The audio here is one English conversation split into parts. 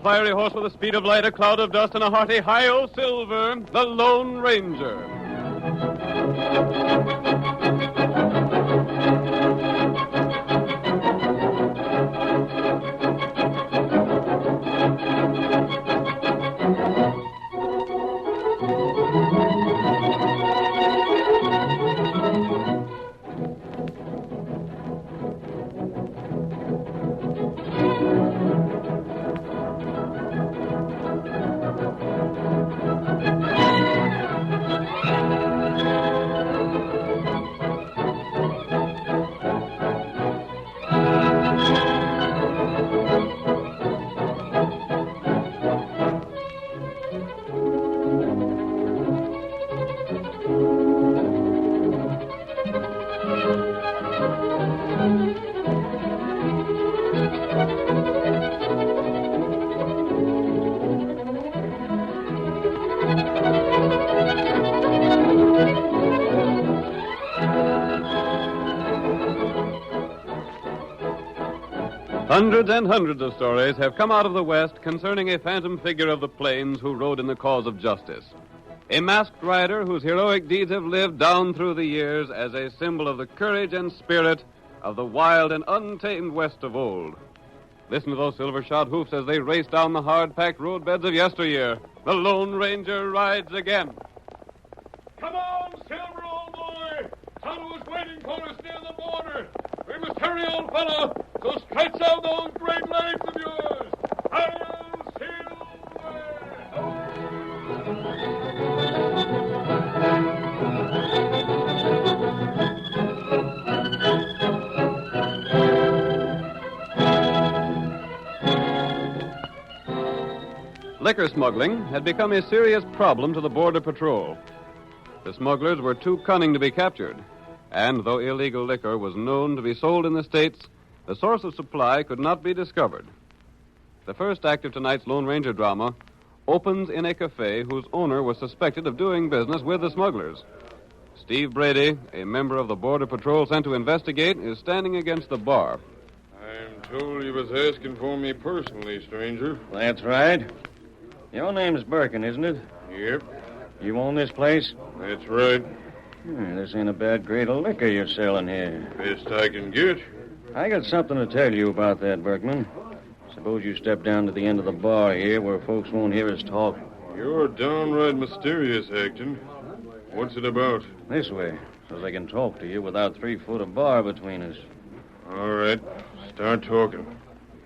fiery horse with the speed of light, a cloud of dust, and a hearty hi-yo silver, the Lone Ranger. Hundreds and hundreds of stories have come out of the West concerning a phantom figure of the plains who rode in the cause of justice. A masked rider whose heroic deeds have lived down through the years as a symbol of the courage and spirit of the wild and untamed West of old. Listen to those silver-shod hoofs as they race down the hard-packed roadbeds of yesteryear. The Lone Ranger rides again. Come on, Silver, old boy! Tonto is waiting for us near the border. We must hurry, old fellow, so stretch out those great legs of yours. Hail, Silver! Liquor smuggling had become a serious problem to the Border Patrol. The smugglers were too cunning to be captured, and though illegal liquor was known to be sold in the States, the source of supply could not be discovered. The first act of tonight's Lone Ranger drama opens in a cafe whose owner was suspected of doing business with the smugglers. Steve Brady, a member of the Border Patrol sent to investigate, is standing against the bar. I'm told you was asking for me personally, stranger. That's right. Your name's Birkin, isn't it? Yep, You own this place? that's right. This ain't a bad grade of liquor you're selling here. Best I can get. I got something to tell you about that, Berkman. Suppose you step down to the end of the bar here where folks won't hear us talk. You're downright mysterious, Acton. What's it about? This way, so they can talk to you without 3 foot of bar between us. All right, start talking.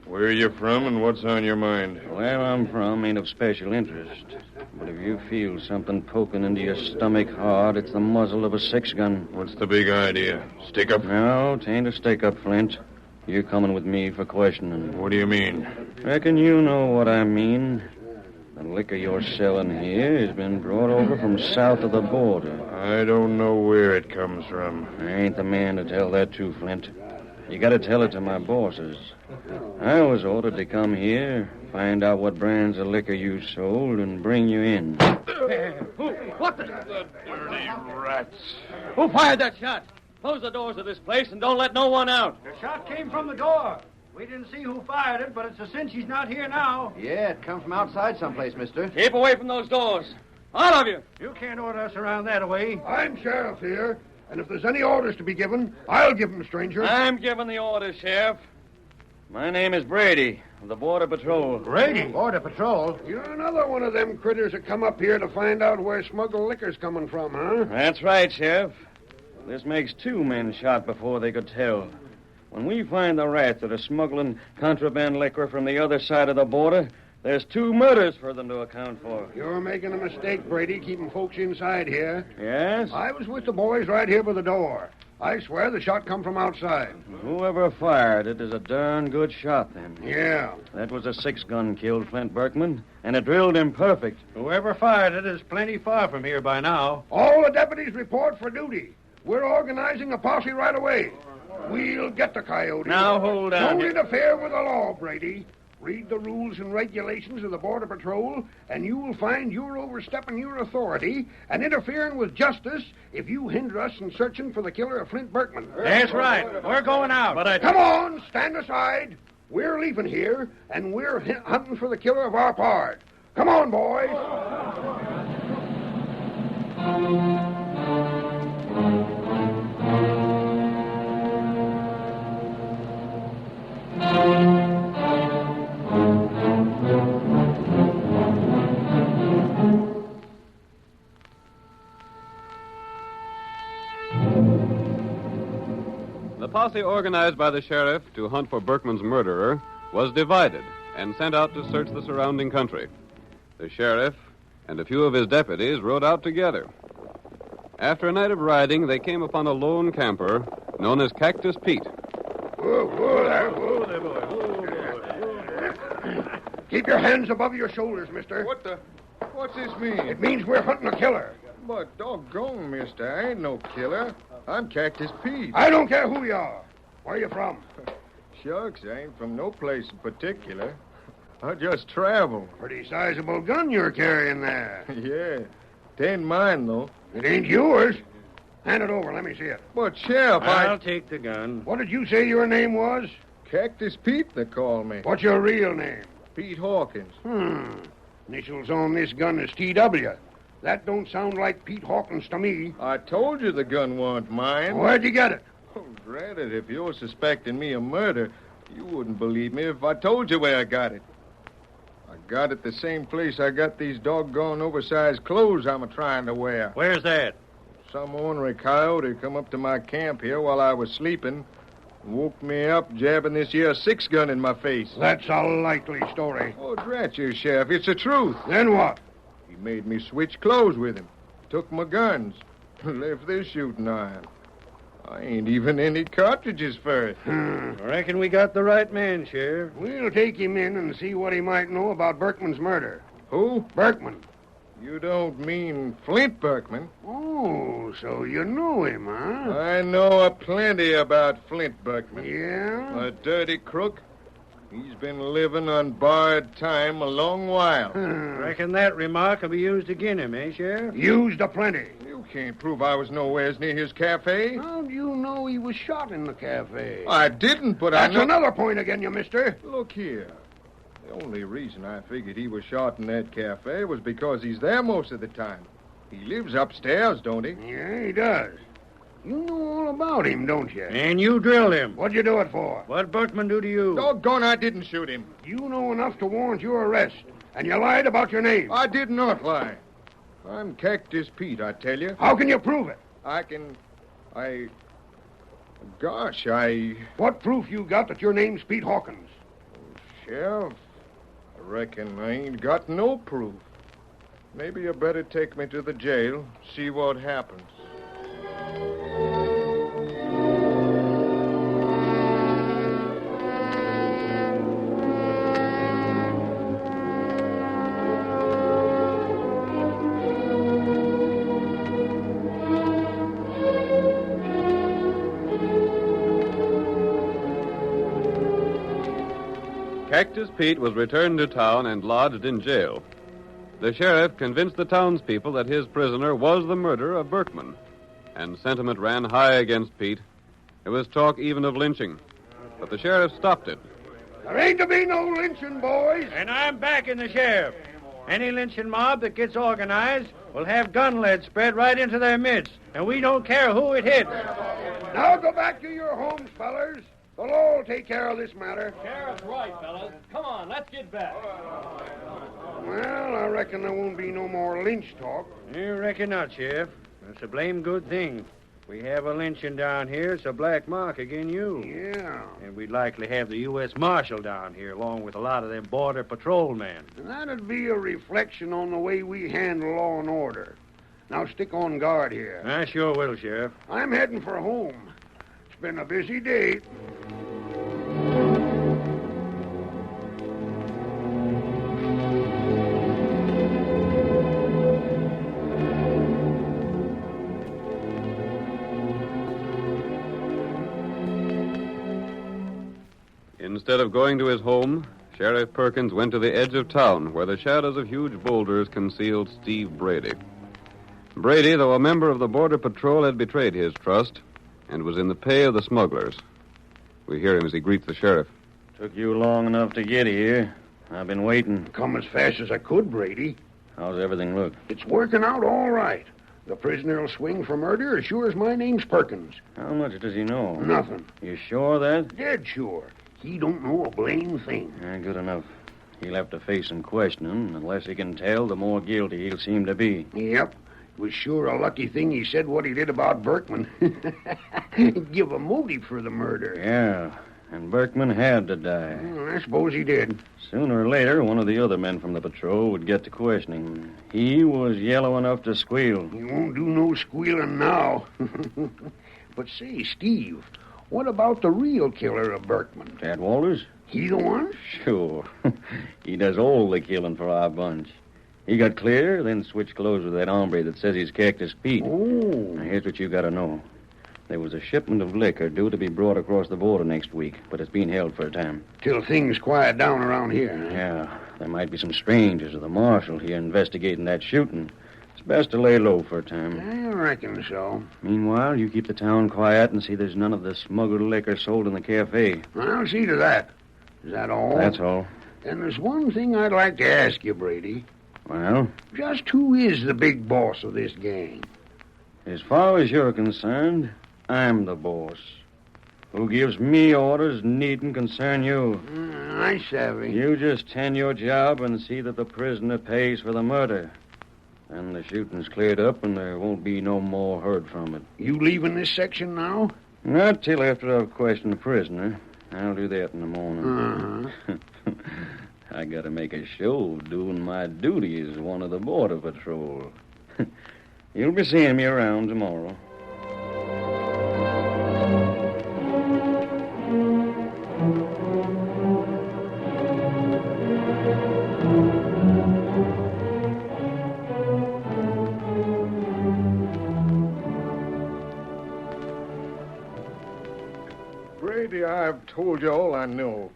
Where are you from and what's on your mind? Where I'm from ain't of special interest. But if you feel something poking into your stomach hard, it's the muzzle of a 6-gun. What's the big idea? Stick up? No, it ain't a stick-up, Flint. You're coming with me for questioning. What do you mean? Reckon you know what I mean. The liquor you're selling here has been brought over from south of the border. I don't know where it comes from. I ain't the man to tell that to, Flint. You gotta tell it to my bosses. I was ordered to come here, find out what brands of liquor you sold, and bring you in. What the? The dirty rats. Who fired that shot? Close the doors of this place and don't let no one out. The shot came from the door. We didn't see who fired it, but it's a cinch he's not here now. Yeah, it come from outside someplace, mister. Keep away from those doors. All of you. You can't order us around that way. I'm sheriff here, and if there's any orders to be given, I'll give them, stranger. I'm giving the orders, Sheriff. My name is Brady, of the Border Patrol. Brady? Border Patrol? You're another one of them critters that come up here to find out where smuggled liquor's coming from, huh? That's right, Sheriff. This makes 2 men shot before they could tell. When we find the rats that are smuggling contraband liquor from the other side of the border, there's 2 murders for them to account for. You're making a mistake, Brady, keeping folks inside here. Yes? I was with the boys right here by the door. I swear the shot come from outside. Whoever fired it is a darn good shot, then. Yeah. That was a 6-gun killed Flint Berkman, and it drilled him perfect. Whoever fired it is plenty far from here by now. All the deputies report for duty. We're organizing a posse right away. We'll get the coyote. Now, hold on. Don't interfere with the law, Brady. Read the rules and regulations of the Border Patrol, and you will find you're overstepping your authority and interfering with justice if you hinder us in searching for the killer of Flint Berkman. That's right. We're going out. But Come on, stand aside. We're leaving here, and we're hunting for the killer of our pard. Come on, boys. The posse organized by the sheriff to hunt for Berkman's murderer was divided and sent out to search the surrounding country. The sheriff and a few of his deputies rode out together. After a night of riding, they came upon a lone camper known as Cactus Pete. Whoa there, boy. Keep your hands above your shoulders, mister. What's this mean? It means we're hunting a killer. But doggone, mister, I ain't no killer. I'm Cactus Pete. I don't care who you are. Where you from? Shucks, I ain't from no place in particular. I just travel. Pretty sizable gun you're carrying there. Yeah. It ain't mine, though. It ain't yours. Hand it over. Let me see it. But, Sheriff, I'll take the gun. What did you say your name was? Cactus Pete, they call me. What's your real name? Pete Hawkins. Initials on this gun is T.W. That don't sound like Pete Hawkins to me. I told you the gun wasn't mine. Where'd you get it? Oh, granted, if you're suspecting me of murder, you wouldn't believe me if I told you where I got it. I got it the same place I got these doggone oversized clothes I'm trying to wear. Where's that? Some ornery coyote come up to my camp here while I was sleeping and woke me up jabbing this here 6-gun in my face. That's a likely story. Oh, drat you, Sheriff. It's the truth. Then what? He made me switch clothes with him. Took my guns. Left this shooting iron. I ain't even any cartridges for it. I reckon we got the right man, Sheriff. We'll take him in and see what he might know about Berkman's murder. Who? Berkman. You don't mean Flint Berkman? Oh, so you know him, huh? I know a plenty about Flint Berkman. Yeah? A dirty crook. He's been living on borrowed time a long while. Reckon that remark will be used against him, eh, Sheriff? Used aplenty. You can't prove I was nowheres near his cafe. How'd you know he was shot in the cafe? I didn't, but That's I know... another point again, you mister. Look here. The only reason I figured he was shot in that cafe was because he's there most of the time. He lives upstairs, don't he? Yeah, he does. You know all about him, don't you? And you drilled him. What'd you do it for? What'd Berkman do to you? Doggone, I didn't shoot him. You know enough to warrant your arrest, and you lied about your name. I did not lie. I'm Cactus Pete, I tell you. How can you prove it? Gosh, What proof you got that your name's Pete Hawkins? Sheriff, I reckon I ain't got no proof. Maybe you better take me to the jail, see what happens. Cactus Pete was returned to town and lodged in jail. The sheriff convinced the townspeople that his prisoner was the murderer of Berkman, and sentiment ran high against Pete. There was talk even of lynching, but the sheriff stopped it. There ain't to be no lynching, boys. And I'm backing the sheriff. Any lynching mob that gets organized will have gun lead spread right into their midst, and we don't care who it hits. Now go back to your homes, fellers. The law will take care of this matter. Sheriff's right, fellas. Come on, let's get back. Well, I reckon there won't be no more lynch talk. You reckon not, Sheriff. That's a blame good thing. We have a lynching down here. It's a black mark again you. Yeah. And we'd likely have the U.S. Marshal down here, along with a lot of them Border Patrol men. And that'd be a reflection on the way we handle law and order. Now stick on guard here. I sure will, Sheriff. I'm heading for home. It's been a busy day. Instead of going to his home, Sheriff Perkins went to the edge of town where the shadows of huge boulders concealed Steve Brady. Brady, though a member of the Border Patrol, had betrayed his trust and was in the pay of the smugglers. We hear him as he greets the sheriff. Took you long enough to get here. I've been waiting. Come as fast as I could, Brady. How's everything look? It's working out all right. The prisoner will swing for murder as sure as my name's Perkins. How much does he know? Nothing. You sure of that? Dead sure. He don't know a blame thing. Good enough. He'll have to face some questioning. The less he can tell, the more guilty he'll seem to be. Yep. It was sure a lucky thing he said what he did about Berkman. Give a motive for the murder. Yeah, and Berkman had to die. Well, I suppose he did. Sooner or later, one of the other men from the patrol would get to questioning. He was yellow enough to squeal. He won't do no squealing now. But say, Steve, what about the real killer of Berkman? Tad Walters? He the one? Sure. He does all the killing for our bunch. He got clear, then switched clothes with that hombre that says he's Cactus Pete. Oh. Now, here's what you got to know. There was a shipment of liquor due to be brought across the border next week, but it's being held for a time. Till things quiet down around here. Huh? Yeah, there might be some strangers or the marshal here investigating that shooting. It's best to lay low for a time. I reckon so. Meanwhile, you keep the town quiet and see there's none of the smuggled liquor sold in the cafe. I'll see to that. Is that all? That's all. And there's one thing I'd like to ask you, Brady. Well? Just who is the big boss of this gang? As far as you're concerned, I'm the boss. Who gives me orders needn't concern you. I savvy. You just tend your job and see that the prisoner pays for the murder. Then the shooting's cleared up and there won't be no more heard from it. You leaving this section now? Not till after I've questioned the prisoner. I'll do that in the morning. Uh-huh. I gotta make a show doing my duty as one of the Border Patrol. You'll be seeing me around tomorrow. Brady, I've told you all I know.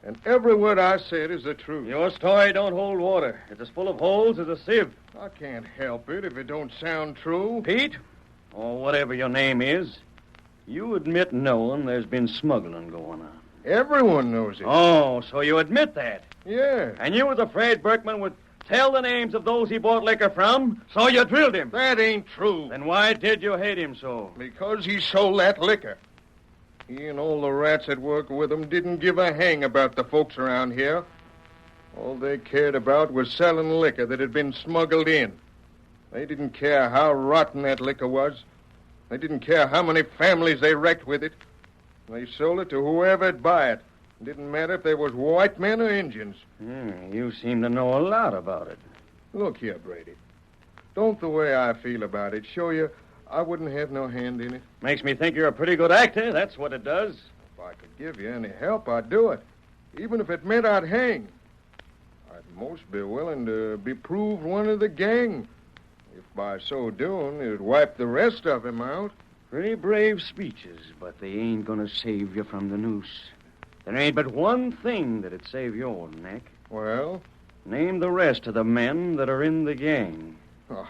And every word I said is the truth. Your story don't hold water. It's as full of holes as a sieve. I can't help it if it don't sound true. Pete, or whatever your name is, you admit knowing there's been smuggling going on. Everyone knows it. Oh, so you admit that? Yeah. And you was afraid Berkman would tell the names of those he bought liquor from, so you drilled him. That ain't true. Then why did you hate him so? Because he sold that liquor. He and all the rats that work with him didn't give a hang about the folks around here. All they cared about was selling liquor that had been smuggled in. They didn't care how rotten that liquor was. They didn't care how many families they wrecked with it. They sold it to whoever'd buy it. It didn't matter if they was white men or Indians. You seem to know a lot about it. Look here, Brady. Don't the way I feel about it show you I wouldn't have no hand in it? Makes me think you're a pretty good actor, that's what it does. If I could give you any help, I'd do it. Even if it meant I'd hang. I'd most be willing to be proved one of the gang. If by so doing, it'd wipe the rest of him out. Pretty brave speeches, but they ain't gonna save you from the noose. There ain't but one thing that'd save your neck. Well? Name the rest of the men that are in the gang. Oh,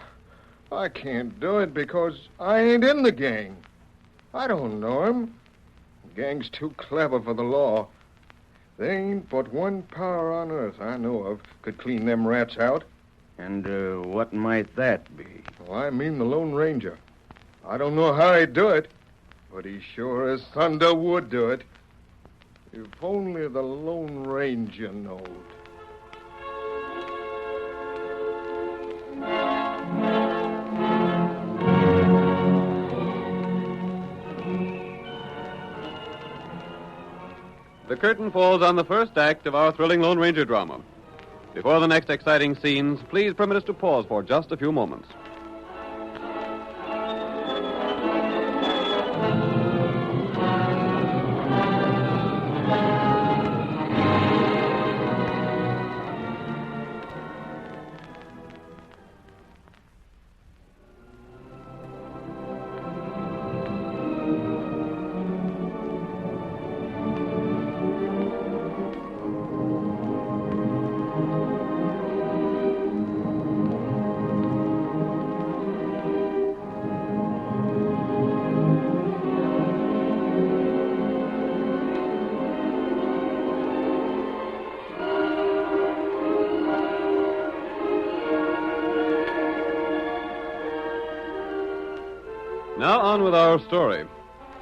I can't do it because I ain't in the gang. I don't know 'em. The gang's too clever for the law. There ain't but one power on earth I know of could clean them rats out. And what might that be? Well, I mean the Lone Ranger. I don't know how he'd do it, but he sure as thunder would do it. If only the Lone Ranger knowed. The curtain falls on the first act of our thrilling Lone Ranger drama. Before the next exciting scenes, please permit us to pause for just a few moments. On with our story.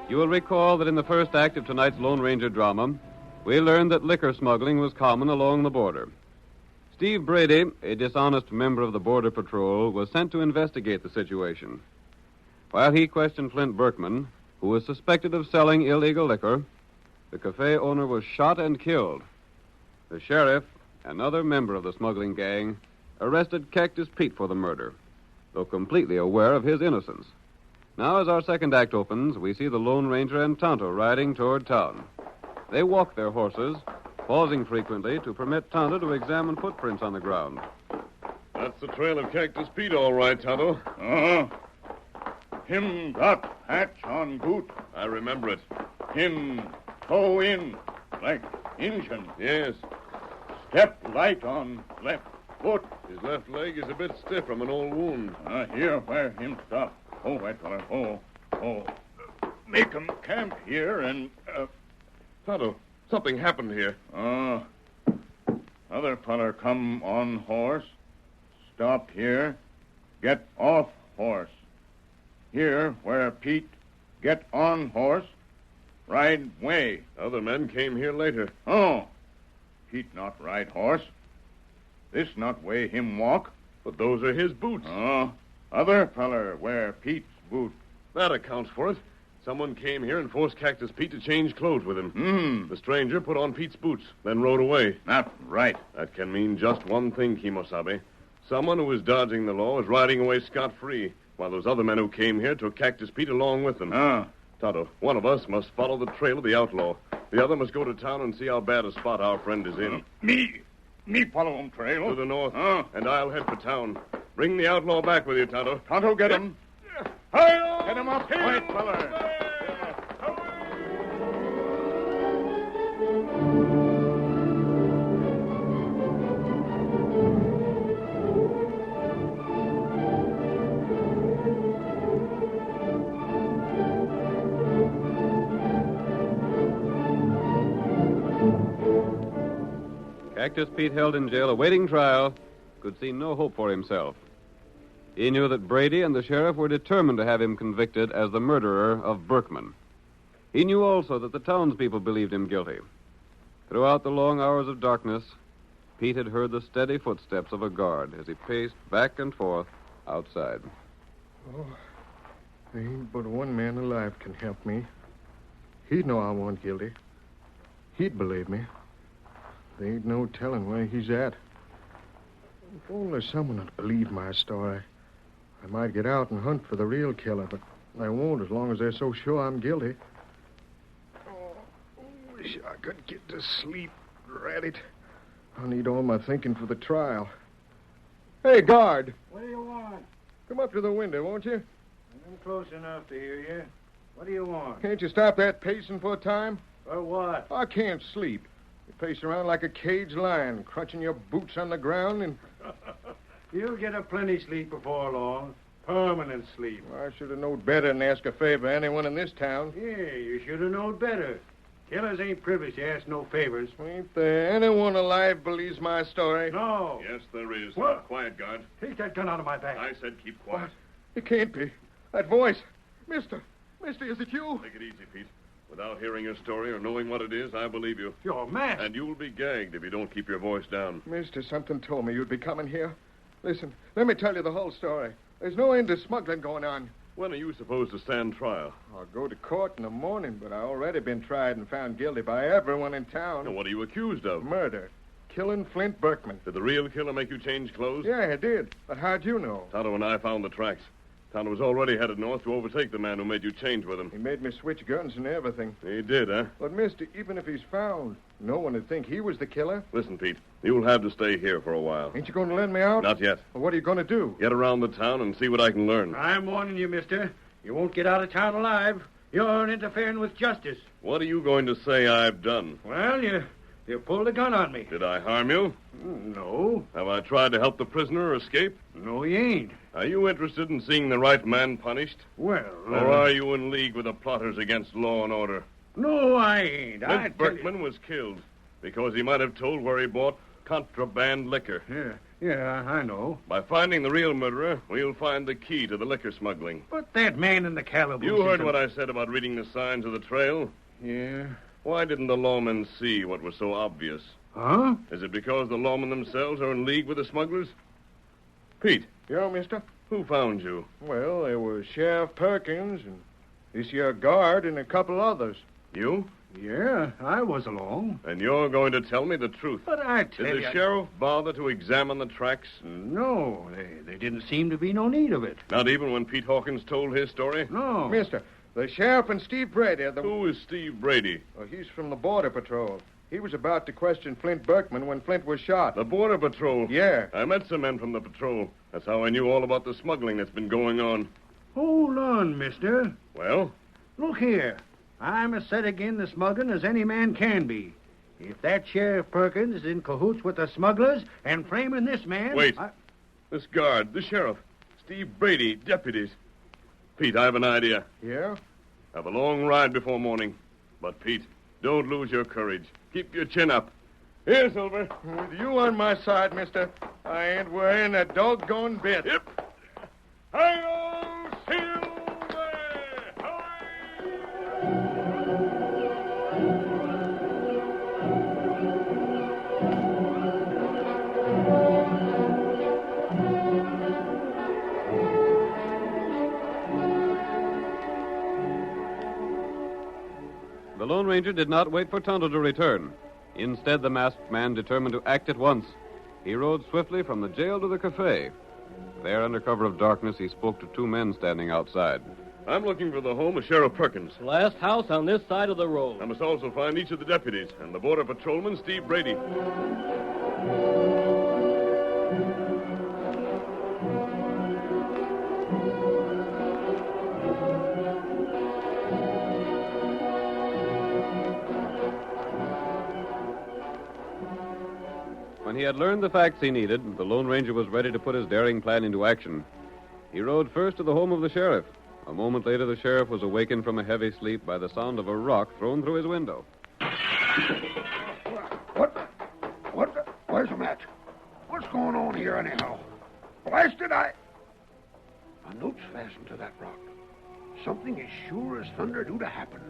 You will recall that in the first act of tonight's Lone Ranger drama, we learned that liquor smuggling was common along the border. Steve Brady, a dishonest member of the Border Patrol, was sent to investigate the situation. While he questioned Flint Berkman, who was suspected of selling illegal liquor, the cafe owner was shot and killed. The sheriff, another member of the smuggling gang, arrested Cactus Pete for the murder, though completely aware of his innocence. Now, as our second act opens, we see the Lone Ranger and Tonto riding toward town. They walk their horses, pausing frequently to permit Tonto to examine footprints on the ground. That's the trail of Cactus Pete, all right, Tonto. Uh-huh. Him got patch on boot. I remember it. Him go in like Injun. Yes. Step light on left foot. His left leg is a bit stiff from an old wound. Here where him stop. Oh, white feller. Oh. Make 'em camp here and, Tonto, something happened here. Other feller come on horse. Stop here. Get off horse. Here where Pete get on horse. Ride way. Other men came here later. Oh. Pete not ride horse. This not way him walk. But those are his boots. Other feller wear Pete's boot. That accounts for it. Someone came here and forced Cactus Pete to change clothes with him. The stranger put on Pete's boots, then rode away. Not right. That can mean just one thing, Kimosabe. Someone who was dodging the law is riding away scot-free, while those other men who came here took Cactus Pete along with them. Tonto, one of us must follow the trail of the outlaw. The other must go to town and see how bad a spot our friend is in. Me follow him trail. To the north, and I'll head for town. Bring the outlaw back with you, Tonto. Tonto, get him. Get him up, white feller. Cactus Pete, held in jail awaiting trial, could see no hope for himself. He knew that Brady and the sheriff were determined to have him convicted as the murderer of Berkman. He knew also that the townspeople believed him guilty. Throughout the long hours of darkness, Pete had heard the steady footsteps of a guard as he paced back and forth outside. Oh, there ain't but one man alive can help me. He'd know I wasn't guilty. He'd believe me. There ain't no telling where he's at. If only someone would believe my story. I might get out and hunt for the real killer, but I won't as long as they're so sure I'm guilty. Oh, wish I could get to sleep. Rat it. I'll need all my thinking for the trial. Hey, guard. What do you want? Come up to the window, won't you? I'm close enough to hear you. What do you want? Can't you stop that pacing for a time? For what? I can't sleep. You pace around like a caged lion, crunching your boots on the ground and... You'll get a plenty sleep before long. Permanent sleep. I should have known better than ask a favor of anyone in this town. Yeah, you should have known better. Killers ain't privileged to ask no favors. Ain't there anyone alive believes my story? No. Yes, there is. What? Quiet, guard. Take that gun out of my back. I said keep quiet. It can't be. That voice. Mister, is it you? Take it easy, Pete. Without hearing your story or knowing what it is, I believe you. You're mad. And you'll be gagged if you don't keep your voice down. Mister, something told me you'd be coming here. Listen, let me tell you the whole story. There's no end to smuggling going on. When are you supposed to stand trial? I'll go to court in the morning, but I already been tried and found guilty by everyone in town. And what are you accused of? Murder. Killing Flint Berkman. Did the real killer make you change clothes? Yeah, I did. But how'd you know? Tonto and I found the tracks. Tonto was already headed north to overtake the man who made you change with him. He made me switch guns and everything. He did, huh? But, mister, even if he's found, no one would think he was the killer. Listen, Pete, you'll have to stay here for a while. Ain't you going to lend me out? Not yet. Well, what are you going to do? Get around the town and see what I can learn. I'm warning you, mister. You won't get out of town alive. You're interfering with justice. What are you going to say I've done? Well, you pulled a gun on me. Did I harm you? No. Have I tried to help the prisoner escape? No, you ain't. Are you interested in seeing the right man punished? Well, Or are you in league with the plotters against law and order? No, I ain't. Flint Berkman was killed because he might have told where he bought contraband liquor. Yeah. Yeah, I know. By finding the real murderer, we'll find the key to the liquor smuggling. But that man in the calaboose... You heard what I said about reading the signs of the trail? Yeah. Why didn't the lawmen see what was so obvious? Huh? Is it because the lawmen themselves are in league with the smugglers? Pete, Yeah, mister? who found you? Well, there was Sheriff Perkins and this here guard and a couple others. You? Yeah, I was along. And you're going to tell me the truth. But I tell Did you... the sheriff bother to examine the tracks? No, they didn't seem to be no need of it. Not even when Pete Hawkins told his story? No. Mister, the sheriff and Steve Brady are the... Who is Steve Brady? Well, he's from the Border Patrol. He was about to question Flint Berkman when Flint was shot. The Border Patrol? Yeah. I met some men from the patrol. That's how I knew all about the smuggling that's been going on. Hold on, mister. Well? Look here. I'm as set again the smuggling as any man can be. If that Sheriff Perkins is in cahoots with the smugglers and framing this man... Wait. This guard, the sheriff, Steve Brady, deputies. Pete, I have an idea. Yeah? I have a long ride before morning. But, Pete, don't lose your courage. Keep your chin up. Here, Silver. With you on my side, mister, I ain't worrying a doggone bit. Yep. Hi-yo, Silver! The Lone Ranger did not wait for Tonto to return. Instead, the masked man determined to act at once. He rode swiftly from the jail to the cafe. There, under cover of darkness, he spoke to two men standing outside. I'm looking for the home of Sheriff Perkins. Last house on this side of the road. I must also find each of the deputies and the border patrolman, Steve Brady. When he had learned the facts he needed, the Lone Ranger was ready to put his daring plan into action. He rode first to the home of the sheriff. A moment later, the sheriff was awakened from a heavy sleep by the sound of a rock thrown through his window. Where's the match? What's going on here, anyhow? Blasted, A note's fastened to that rock. Something as sure as thunder due to happen.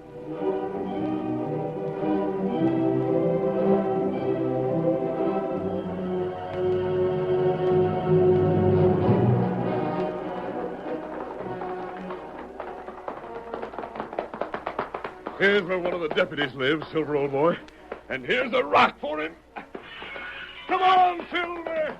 Here's where one of the deputies lives, Silver, old boy. And here's a rock for him. Come on, Silver!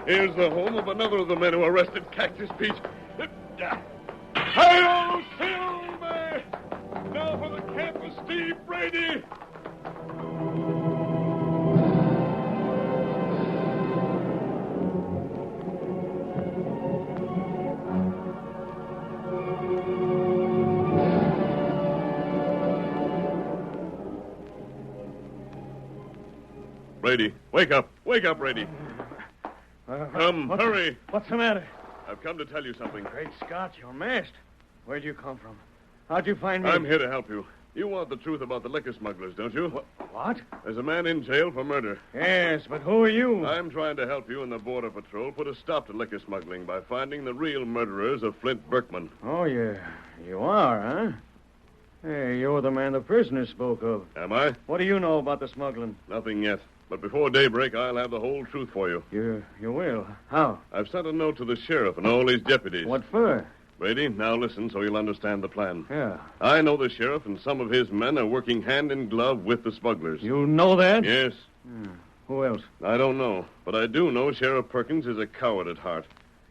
Here's the home of another of the men who arrested Cactus Pete. Hi-yo, Silver! Now for the camp of Steve Brady! Brady, wake up. Wake up, Brady. Come, hurry. What's the matter? I've come to tell you something. Great Scott, you're masked. Where'd you come from? How'd you find me? I'm here to help you. You want the truth about the liquor smugglers, don't you? What? There's a man in jail for murder. Yes, but who are you? I'm trying to help you and the Border Patrol put a stop to liquor smuggling by finding the real murderers of Flint Berkman. Oh, yeah. You are, huh? Hey, you're the man the prisoner spoke of. Am I? What do you know about the smuggling? Nothing yet. But before daybreak, I'll have the whole truth for you. You will? How? I've sent a note to the sheriff and all his deputies. What for? Brady, now listen so you'll understand the plan. Yeah. I know the sheriff and some of his men are working hand in glove with the smugglers. You know that? Yes. Who else? I don't know, but I do know Sheriff Perkins is a coward at heart.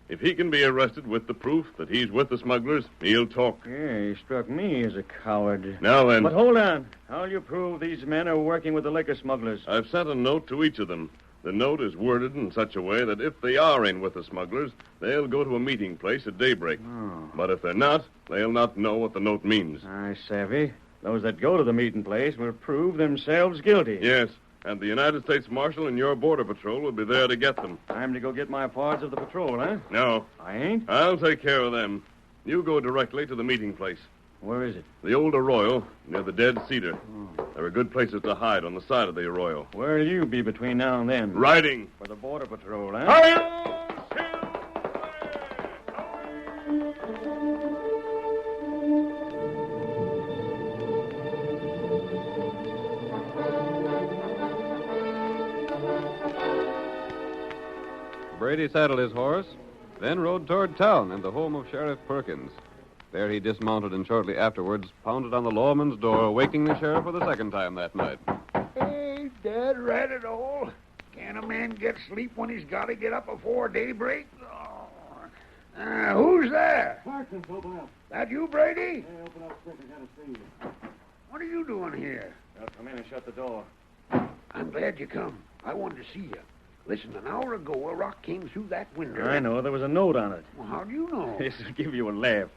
If he can be arrested with the proof that he's with the smugglers, he'll talk. Yeah, he struck me as a coward. Now then. But hold on. How'll you prove these men are working with the liquor smugglers? I've sent a note to each of them. The note is worded in such a way that if they are in with the smugglers, they'll go to a meeting place at daybreak. Oh. But if they're not, they'll not know what the note means. I savvy. Those that go to the meeting place will prove themselves guilty. Yes, And the United States Marshal and your Border Patrol will be there to get them. Time to go get my parts of the patrol, huh? No, I ain't? I'll take care of them. You go directly to the meeting place. Where is it? The old arroyo, near the dead cedar. There are good places to hide on the side of the arroyo. Where'll you be between now and then? Riding. For the Border Patrol, huh? Hi-yo, Brady saddled his horse, then rode toward town and the home of Sheriff Perkins. There he dismounted and shortly afterwards pounded on the lawman's door, waking the sheriff for the second time that night. Hey, Dad, rat it all. Can a man get sleep when he's got to get up before daybreak? Oh. Who's there? Parsons, open up. That you, Brady? Hey, open up quick. I gotta see you. What are you doing here? Now, come in and shut the door. I'm glad you come. I wanted to see you. Listen, an hour ago, a rock came through that window. I know. There was a note on it. Well, how do you know? This'll give you a laugh.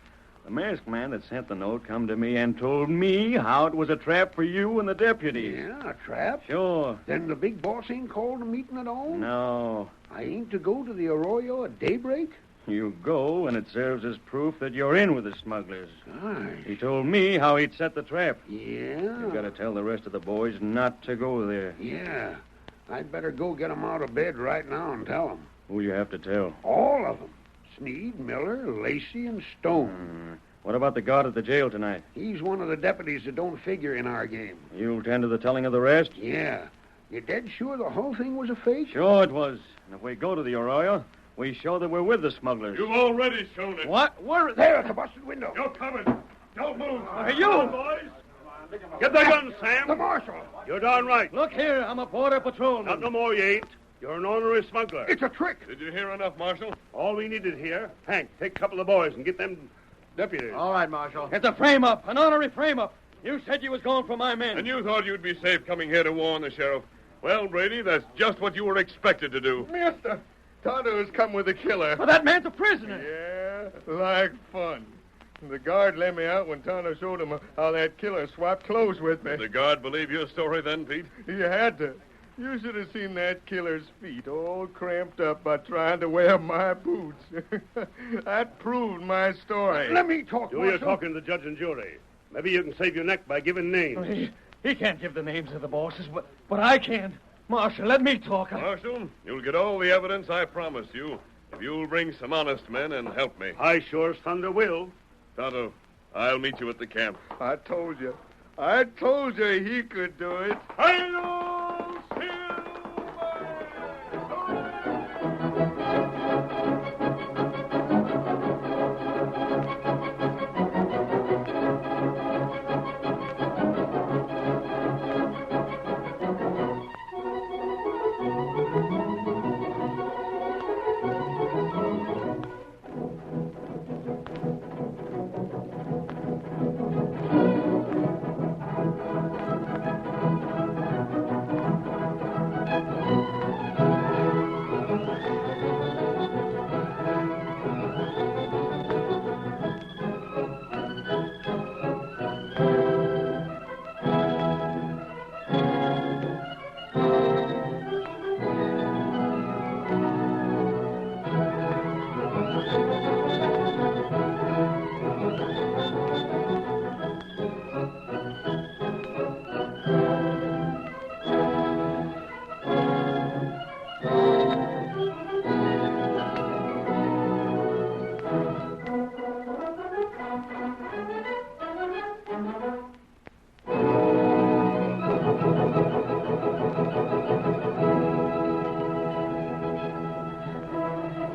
The masked man that sent the note come to me and told me how it was a trap for you and the deputies. Yeah, a trap? Sure. Then the big boss ain't called a meeting at all? No. I ain't to go to the arroyo at daybreak? You go, and it serves as proof that you're in with the smugglers. Gosh. He told me how he'd set the trap. Yeah? You've got to tell the rest of the boys not to go there. Yeah. I'd better go get 'em out of bed right now and tell 'em. Who you have to tell? All of 'em. Sneed, Miller, Lacey, and Stone. What about the guard at the jail tonight? He's one of the deputies that don't figure in our game. You'll tend to the telling of the rest? Yeah. You dead sure the whole thing was a fake? Sure it was. And if we go to the arroyo, we show that we're with the smugglers. You've already shown it. What? Where? There at the busted window. You're coming. Don't move. Hey, you! Come on, boys. Get the gun, Sam. The marshal. You're darn right. Look here, I'm a border patrolman. Not no more, you ain't. You're an ornery smuggler. It's a trick. Did you hear enough, Marshal? All we needed here. Hank, take a couple of boys and get them deputies. All right, Marshal. It's a frame-up, an honorary frame-up. You said you was going for my men. And you thought you'd be safe coming here to warn the sheriff. Well, Brady, that's just what you were expected to do. Mister, Tonto has come with a killer. Well, that man's a prisoner. Yeah, like fun. The guard let me out when Tonto showed him how that killer swapped clothes with me. Did the guard believe your story then, Pete? You had to. You should have seen that killer's feet all cramped up by trying to wear my boots. That proved my story. Let me talk, Do you Marshal. talking to the judge and jury? Maybe you can save your neck by giving names. He can't give the names of the bosses, but I can. Marshal, let me talk. Marshal, you'll get all the evidence I promised you if you'll bring some honest men and help me. I sure as thunder will. Tonto, I'll meet you at the camp. I told you. I told you he could do it. Hi-yo, Silver!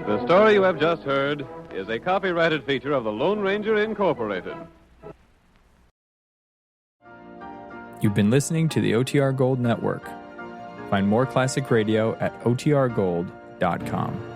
The story you have just heard is a copyrighted feature of the Lone Ranger Incorporated. You've been listening to the OTR Gold Network. Find more classic radio at otrgold.com.